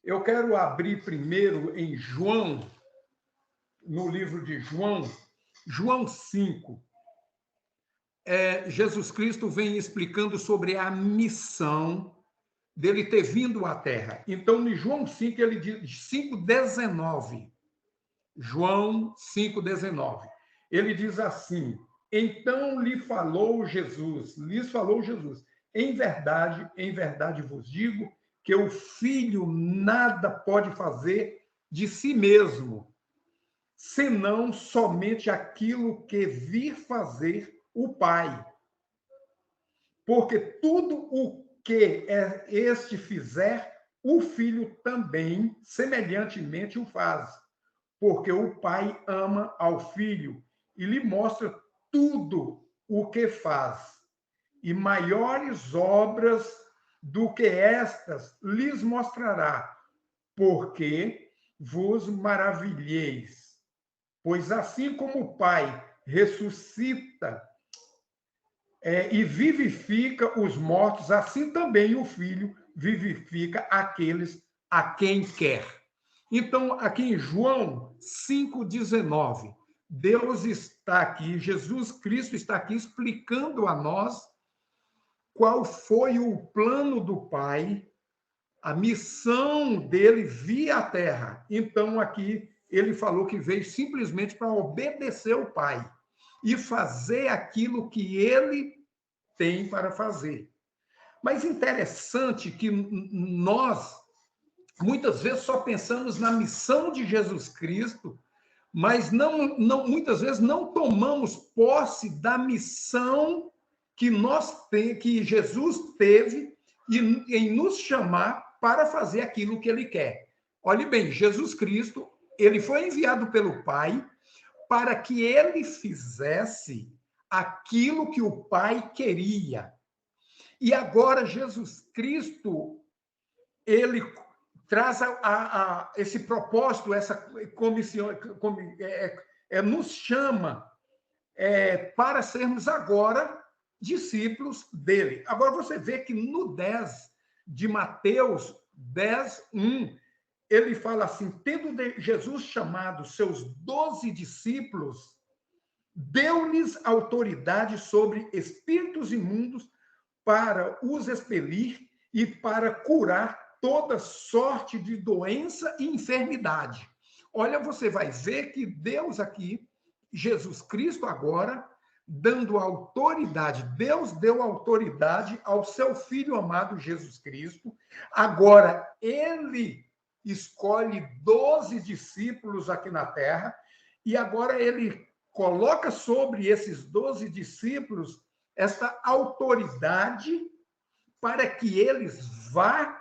Eu quero abrir primeiro em João, no livro de João, João 5. Jesus Cristo vem explicando sobre a missão dele ter vindo à Terra. Então, em João 5, ele diz 5,19. João 5,19. Ele diz assim: então lhes falou Jesus, em verdade vos digo que o Filho nada pode fazer de si mesmo, senão somente aquilo que vir fazer o Pai. Porque tudo o que este fizer, o Filho também, semelhantemente, o faz. Porque o Pai ama ao Filho e lhe mostra tudo o que faz. E maiores obras do que estas lhes mostrará, porque vos maravilheis. Pois assim como o Pai ressuscita e vivifica os mortos, assim também o Filho vivifica aqueles a quem quer. Então, aqui em João 5,19, Deus está aqui, Jesus Cristo está aqui explicando a nós qual foi o plano do Pai, a missão dele vir à Terra. Então, aqui, ele falou que veio simplesmente para obedecer o Pai e fazer aquilo que ele tem para fazer. Mas interessante que nós, muitas vezes, só pensamos na missão de Jesus Cristo, mas muitas vezes não tomamos posse da missão que Jesus teve em nos chamar para fazer aquilo que ele quer. Olhe bem, Jesus Cristo, ele foi enviado pelo Pai para que ele fizesse aquilo que o Pai queria. E agora Jesus Cristo, ele traz esse propósito, essa comissão, nos chama para sermos agora discípulos dele. Agora você vê que no 10 de Mateus 10:1, ele fala assim: tendo Jesus chamado seus 12 discípulos, deu-lhes autoridade sobre espíritos imundos para os expelir e para curar toda sorte de doença e enfermidade. Olha, você vai ver que Deus aqui, Jesus Cristo agora, dando autoridade, Deus deu autoridade ao seu Filho amado Jesus Cristo. Agora, ele escolhe 12 discípulos aqui na Terra e agora ele coloca sobre esses 12 discípulos esta autoridade para que eles vá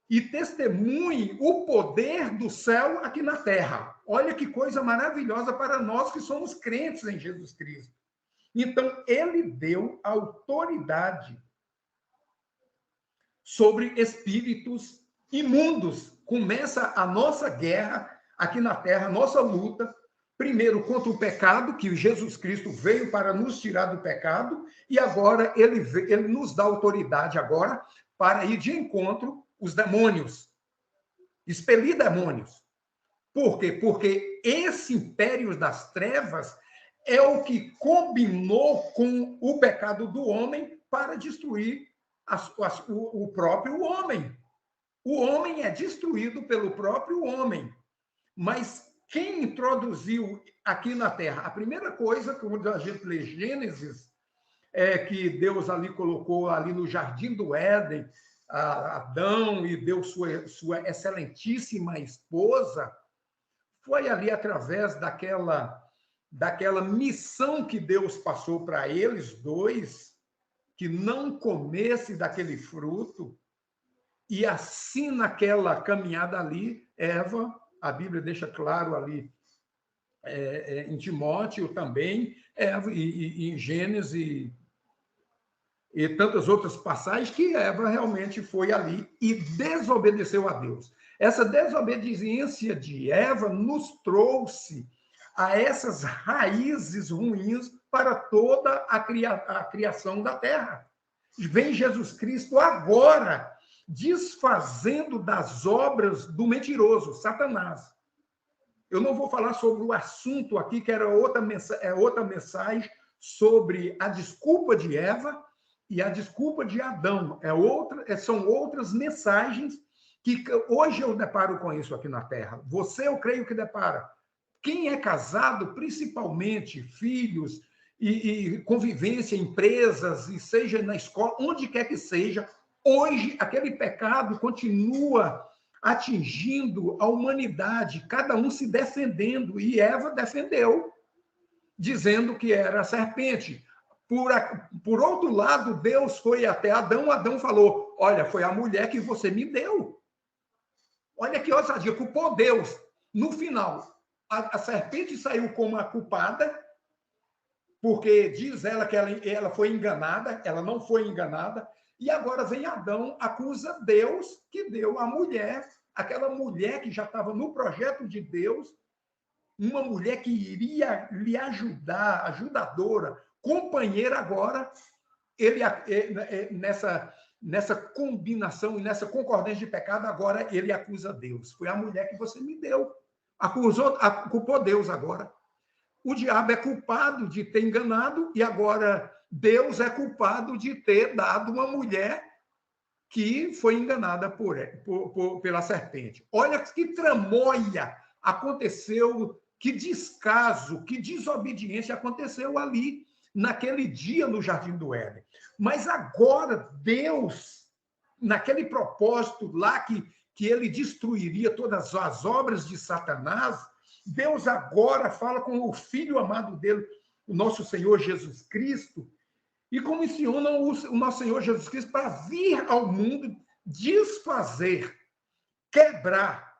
e testemunhem o poder do céu aqui na terra. Olha que coisa maravilhosa para nós que somos crentes em Jesus Cristo. Então, ele deu autoridade sobre espíritos imundos. Começa a nossa guerra aqui na terra, nossa luta, primeiro contra o pecado, que Jesus Cristo veio para nos tirar do pecado, e agora ele nos dá autoridade agora para ir de encontro os demônios, expelir demônios. Por quê? Porque esse império das trevas é o que combinou com o pecado do homem para destruir o próprio homem. O homem é destruído pelo próprio homem. Mas quem introduziu aqui na Terra? A primeira coisa, quando a gente lê Gênesis, que Deus ali colocou ali no Jardim do Éden, Adão, e deu sua excelentíssima esposa, foi ali através daquela missão que Deus passou para eles dois, que não comesse daquele fruto, e assim naquela caminhada ali, Eva, a Bíblia deixa claro ali, em Timóteo também, e em Gênesis, e tantas outras passagens, que Eva realmente foi ali e desobedeceu a Deus. Essa desobediência de Eva nos trouxe a essas raízes ruins para toda a criação da terra. Vem Jesus Cristo agora desfazendo das obras do mentiroso, Satanás. Eu não vou falar sobre o assunto aqui, que era outra mensagem sobre a desculpa de Eva e a desculpa de Adão. São outras mensagens que hoje eu deparo com isso aqui na Terra. Você, eu creio que depara. Quem é casado, principalmente filhos e convivência, empresas, e seja na escola, onde quer que seja, hoje aquele pecado continua atingindo a humanidade, cada um se defendendo, e Eva defendeu, dizendo que era a serpente. Por outro lado, Deus foi até Adão, Adão falou, olha, foi a mulher que você me deu. Olha que ousadia, culpou Deus. No final, a serpente saiu como a culpada, porque diz ela que ela foi enganada, ela não foi enganada, e agora vem Adão, acusa Deus que deu a mulher, aquela mulher que já estava no projeto de Deus, uma mulher que iria lhe ajudar, ajudadora, companheira agora, ele nessa combinação e nessa concordância de pecado, agora ele acusa Deus. Foi a mulher que você me deu. Culpou Deus agora. O diabo é culpado de ter enganado e agora Deus é culpado de ter dado uma mulher que foi enganada pela serpente. Olha que tramóia aconteceu, que descaso, que desobediência aconteceu ali, naquele dia no Jardim do Éden. Mas agora Deus, naquele propósito lá que ele destruiria todas as obras de Satanás, Deus agora fala com o Filho amado dele, o nosso Senhor Jesus Cristo, e comissiona o nosso Senhor Jesus Cristo para vir ao mundo desfazer, quebrar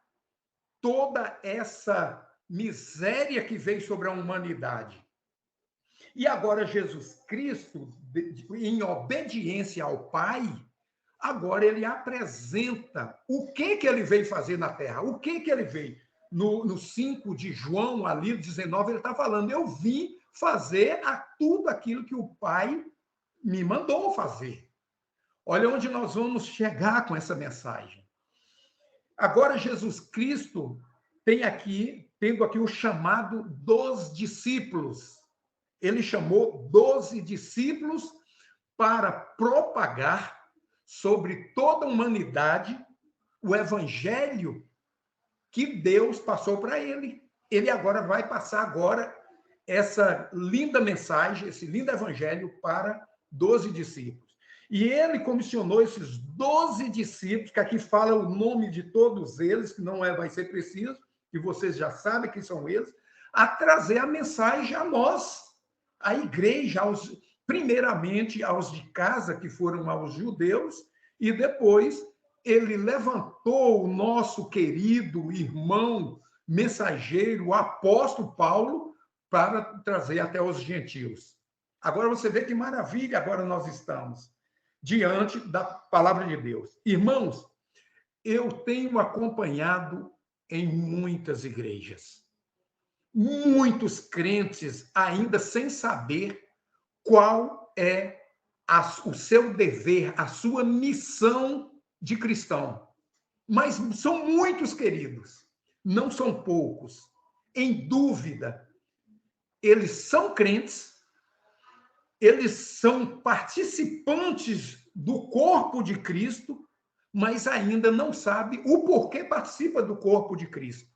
toda essa miséria que veio sobre a humanidade. E agora Jesus Cristo, em obediência ao Pai, agora ele apresenta o que ele veio fazer na Terra, o que ele veio. No 5 de João, ali, 19, ele está falando, eu vim fazer tudo aquilo que o Pai me mandou fazer. Olha onde nós vamos chegar com essa mensagem. Agora, Jesus Cristo tendo aqui o chamado dos discípulos. Ele chamou 12 discípulos para propagar sobre toda a humanidade o evangelho que Deus passou para ele. Ele agora vai passar essa linda mensagem, esse lindo evangelho para 12 discípulos. E ele comissionou esses 12 discípulos, que aqui fala o nome de todos eles, que não vai ser preciso, que vocês já sabem que são eles, a trazer a mensagem a nós, a igreja, primeiramente aos de casa, que foram aos judeus, e depois ele levantou o nosso querido irmão, mensageiro, o apóstolo Paulo, para trazer até os gentios. Agora você vê que maravilha agora nós estamos diante da palavra de Deus. Irmãos, eu tenho acompanhado em muitas igrejas, muitos crentes ainda sem saber qual é o seu dever, a sua missão de cristão. Mas são muitos, queridos, não são poucos. Em dúvida, eles são crentes, eles são participantes do corpo de Cristo, mas ainda não sabem o porquê participa do corpo de Cristo.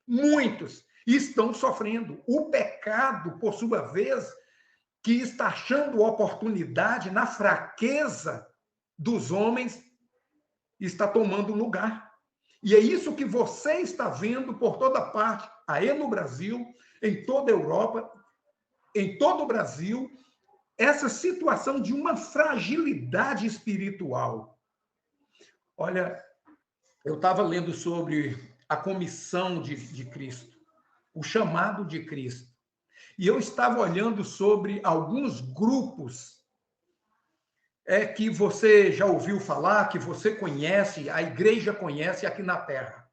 Muitos estão sofrendo. O pecado, por sua vez, que está achando oportunidade na fraqueza dos homens, está tomando lugar. E é isso que você está vendo por toda parte, aí no Brasil, em toda a Europa, em todo o Brasil, essa situação de uma fragilidade espiritual. Olha, eu estava lendo sobre a comissão de Cristo, o chamado de Cristo, e eu estava olhando sobre alguns grupos que você já ouviu falar, que você conhece, a igreja conhece aqui na Terra.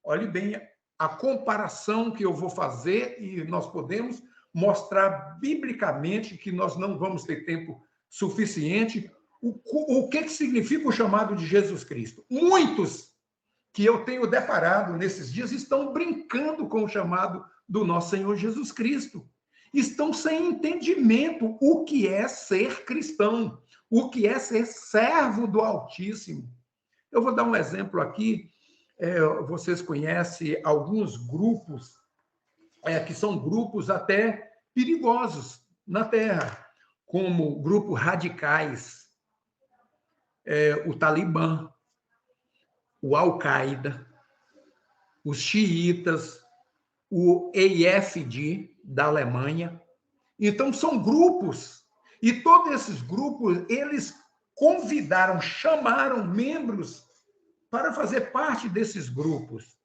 Olhe bem a comparação que eu vou fazer e nós podemos mostrar biblicamente, que nós não vamos ter tempo suficiente, O que significa o chamado de Jesus Cristo? Muitos que eu tenho deparado nesses dias estão brincando com o chamado do nosso Senhor Jesus Cristo. Estão sem entendimento o que é ser cristão, o que é ser servo do Altíssimo. Eu vou dar um exemplo aqui. Vocês conhecem alguns grupos, que são grupos até perigosos na Terra, como grupos radicais, o Talibã, o Al-Qaeda, os xiitas, o AFD da Alemanha. Então, são grupos, e todos esses grupos, eles convidaram, chamaram membros para fazer parte desses grupos.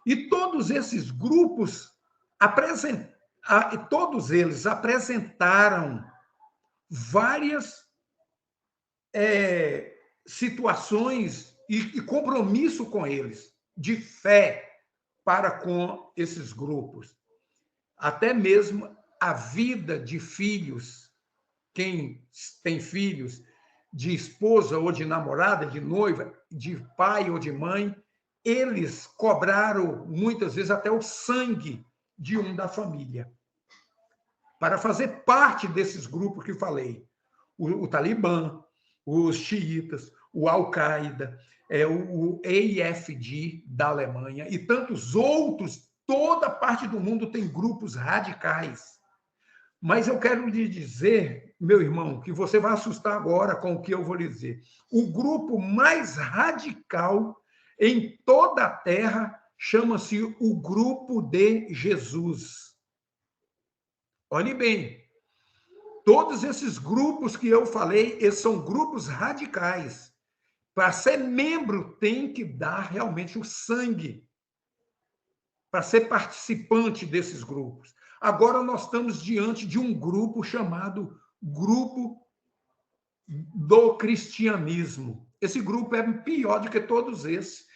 E todos esses grupos, todos eles apresentaram várias situações e compromisso com eles, de fé para com esses grupos. Até mesmo a vida de filhos, quem tem filhos, de esposa ou de namorada, de noiva, de pai ou de mãe, eles cobraram, muitas vezes, até o sangue de um da família, para fazer parte desses grupos que falei. O Talibã, os xiitas, o Al-Qaeda, o AFD da Alemanha e tantos outros. Toda parte do mundo tem grupos radicais. Mas eu quero lhe dizer, meu irmão, que você vai assustar agora com o que eu vou lhe dizer. O grupo mais radical em toda a Terra chama-se o Grupo de Jesus. Olhe bem, todos esses grupos que eu falei, eles são grupos radicais. Para ser membro, tem que dar realmente o sangue, para ser participante desses grupos. Agora nós estamos diante de um grupo chamado Grupo do Cristianismo. Esse grupo é pior do que todos esses.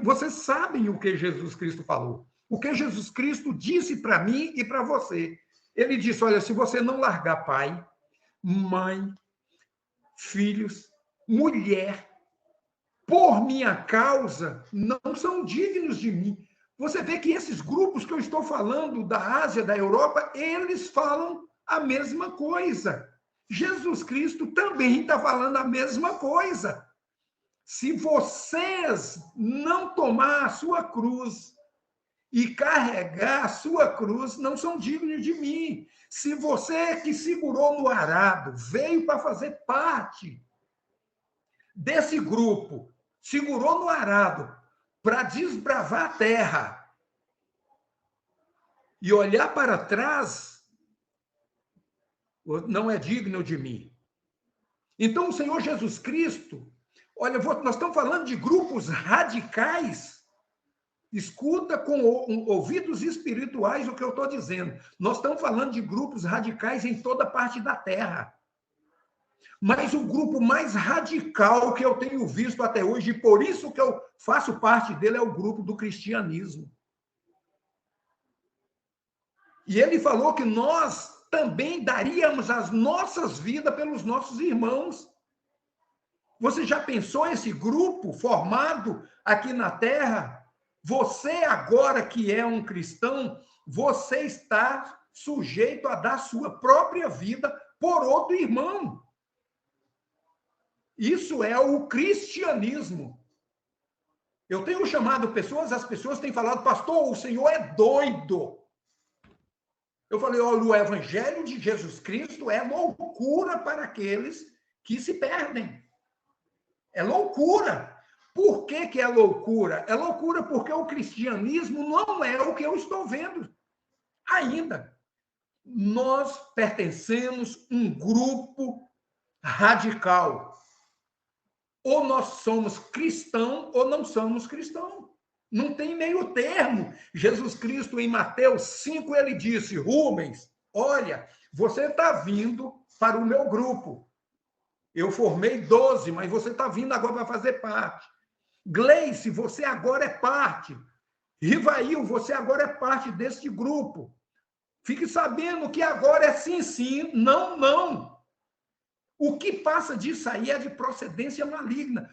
Vocês sabem o que Jesus Cristo falou. O que Jesus Cristo disse para mim e para você. Ele disse, olha, se você não largar pai, mãe, filhos, mulher, por minha causa, não são dignos de mim. Você vê que esses grupos que eu estou falando, da Ásia, da Europa, eles falam a mesma coisa. Jesus Cristo também está falando a mesma coisa. Se vocês não tomar a sua cruz e carregar a sua cruz, não são dignos de mim. Se você que segurou no arado, veio para fazer parte desse grupo, segurou no arado, para desbravar a terra e olhar para trás, não é digno de mim. Então, o Senhor Jesus Cristo, olha, nós estamos falando de grupos radicais. Escuta com ouvidos espirituais o que eu estou dizendo. Nós estamos falando de grupos radicais em toda parte da terra. Mas o grupo mais radical que eu tenho visto até hoje, e por isso que eu faço parte dele, é o grupo do cristianismo. E ele falou que nós também daríamos as nossas vidas pelos nossos irmãos. Você já pensou esse grupo formado aqui na Terra? Você agora que é um cristão, você está sujeito a dar sua própria vida por outro irmão. Isso é o cristianismo. Eu tenho chamado pessoas, as pessoas têm falado, pastor, o senhor é doido. Eu falei, olha, o evangelho de Jesus Cristo é loucura para aqueles que se perdem. É loucura. Por que é loucura? É loucura porque o cristianismo não é o que eu estou vendo ainda. Nós pertencemos a um grupo radical. Ou nós somos cristão ou não somos cristão. Não tem meio termo. Jesus Cristo, em Mateus 5, ele disse, Rubens, olha, você está vindo para o meu grupo. Eu formei 12, mas você está vindo agora para fazer parte. Gleice, você agora é parte. Rivail, você agora é parte deste grupo. Fique sabendo que agora é sim, sim, não, não. O que passa disso aí é de procedência maligna.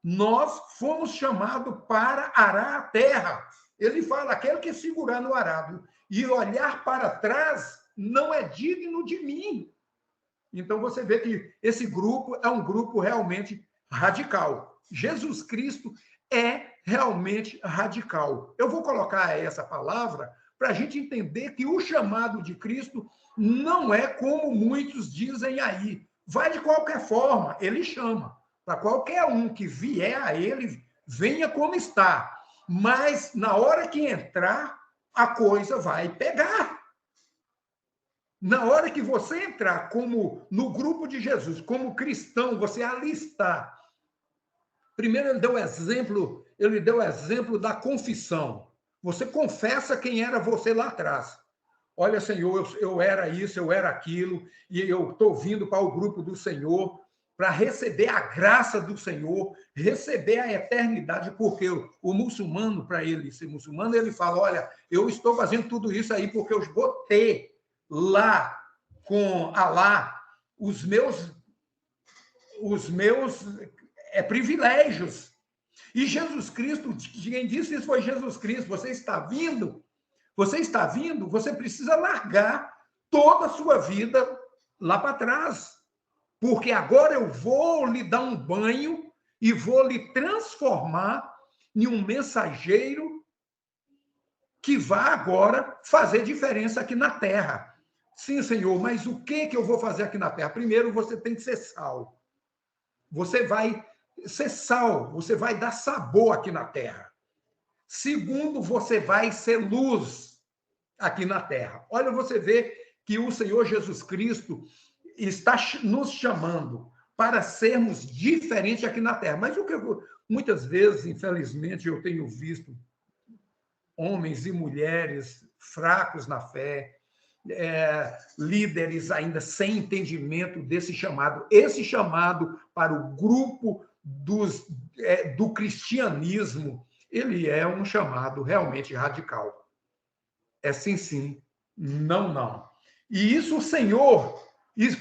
Nós fomos chamados para arar a terra. Ele fala, aquele que segurar no arado e olhar para trás não é digno de mim. Então você vê que esse grupo é um grupo realmente radical. Jesus Cristo é realmente radical. Eu vou colocar essa palavra para a gente entender que o chamado de Cristo não é como muitos dizem aí. Vai de qualquer forma, ele chama. Para qualquer um que vier a ele, venha como está. Mas na hora que entrar, a coisa vai pegar. Na hora que você entrar como no grupo de Jesus, como cristão, você alistar. Primeiro ele deu o exemplo da confissão. Você confessa quem era você lá atrás. Olha, Senhor, eu era isso, eu era aquilo, e eu estou vindo para o grupo do Senhor para receber a graça do Senhor, receber a eternidade, porque o muçulmano, para ele ser muçulmano, ele fala, olha, eu estou fazendo tudo isso aí porque eu botei lá com Alá os meus privilégios. E Jesus Cristo, quem disse isso foi Jesus Cristo. Você está vindo, você precisa largar toda a sua vida lá para trás. Porque agora eu vou lhe dar um banho e vou lhe transformar em um mensageiro que vai agora fazer diferença aqui na terra. Sim, Senhor, mas o que eu vou fazer aqui na terra? Primeiro, você tem que ser sal. Você vai ser sal, você vai dar sabor aqui na terra. Segundo, você vai ser luz aqui na terra. Olha, você vê que o Senhor Jesus Cristo está nos chamando para sermos diferentes aqui na terra. Mas o que muitas vezes, infelizmente, eu tenho visto homens e mulheres fracos na fé, líderes ainda sem entendimento desse chamado. Esse chamado para o grupo do cristianismo, ele é um chamado realmente radical. É sim, sim, não, não. E isso o Senhor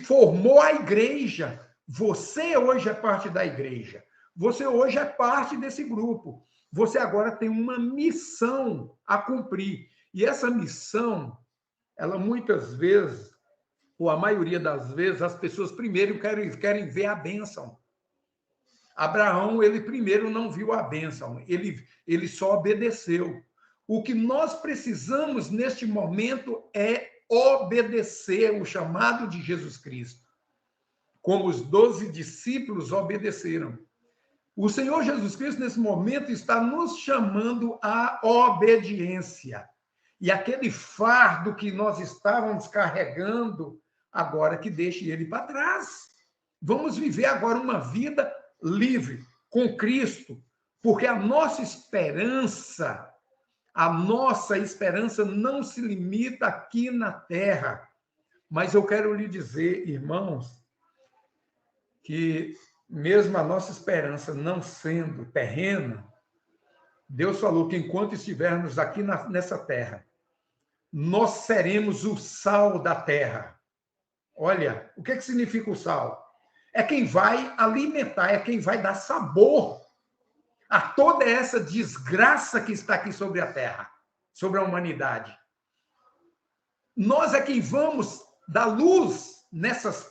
formou a igreja. Você hoje é parte da igreja. Você hoje é parte desse grupo. Você agora tem uma missão a cumprir. E essa missão, ela muitas vezes, ou a maioria das vezes, as pessoas primeiro querem ver a bênção. Abraão, ele primeiro não viu a bênção, ele só obedeceu. O que nós precisamos neste momento é obedecer o chamado de Jesus Cristo, como os 12 discípulos obedeceram. O Senhor Jesus Cristo, nesse momento, está nos chamando à obediência. E aquele fardo que nós estávamos carregando, agora que deixe ele para trás. Vamos viver agora uma vida livre, com Cristo, porque a nossa esperança não se limita aqui na terra. Mas eu quero lhe dizer, irmãos, que mesmo a nossa esperança não sendo terrena, Deus falou que enquanto estivermos aqui nessa terra, nós seremos o sal da terra. Olha, o que significa o sal? É quem vai alimentar, é quem vai dar sabor a toda essa desgraça que está aqui sobre a terra, sobre a humanidade. Nós é quem vamos dar luz nessas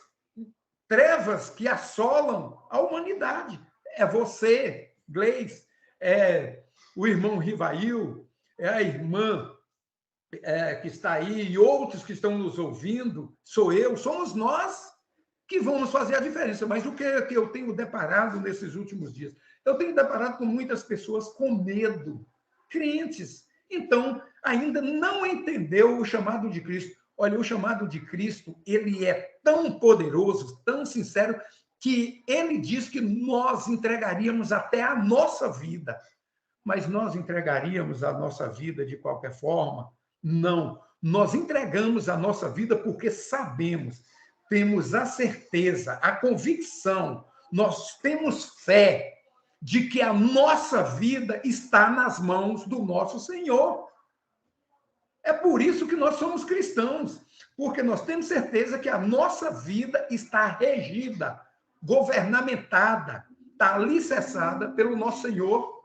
trevas que assolam a humanidade. É você, Gleice, é o irmão Rivail, é a irmã que está aí, e outros que estão nos ouvindo, somos nós que vamos fazer a diferença. Mas o que eu tenho deparado nesses últimos dias? Eu tenho deparado com muitas pessoas com medo, crentes. Então, ainda não entendeu o chamado de Cristo. Olha, o chamado de Cristo, ele é tão poderoso, tão sincero, que ele diz que nós entregaríamos até a nossa vida. Mas nós entregaríamos a nossa vida de qualquer forma? Não. Nós entregamos a nossa vida porque sabemos, temos a certeza, a convicção, nós temos fé de que a nossa vida está nas mãos do nosso Senhor. É por isso que nós somos cristãos, Porque nós temos certeza que a nossa vida está regida, governamentada, está alicerçada pelo nosso Senhor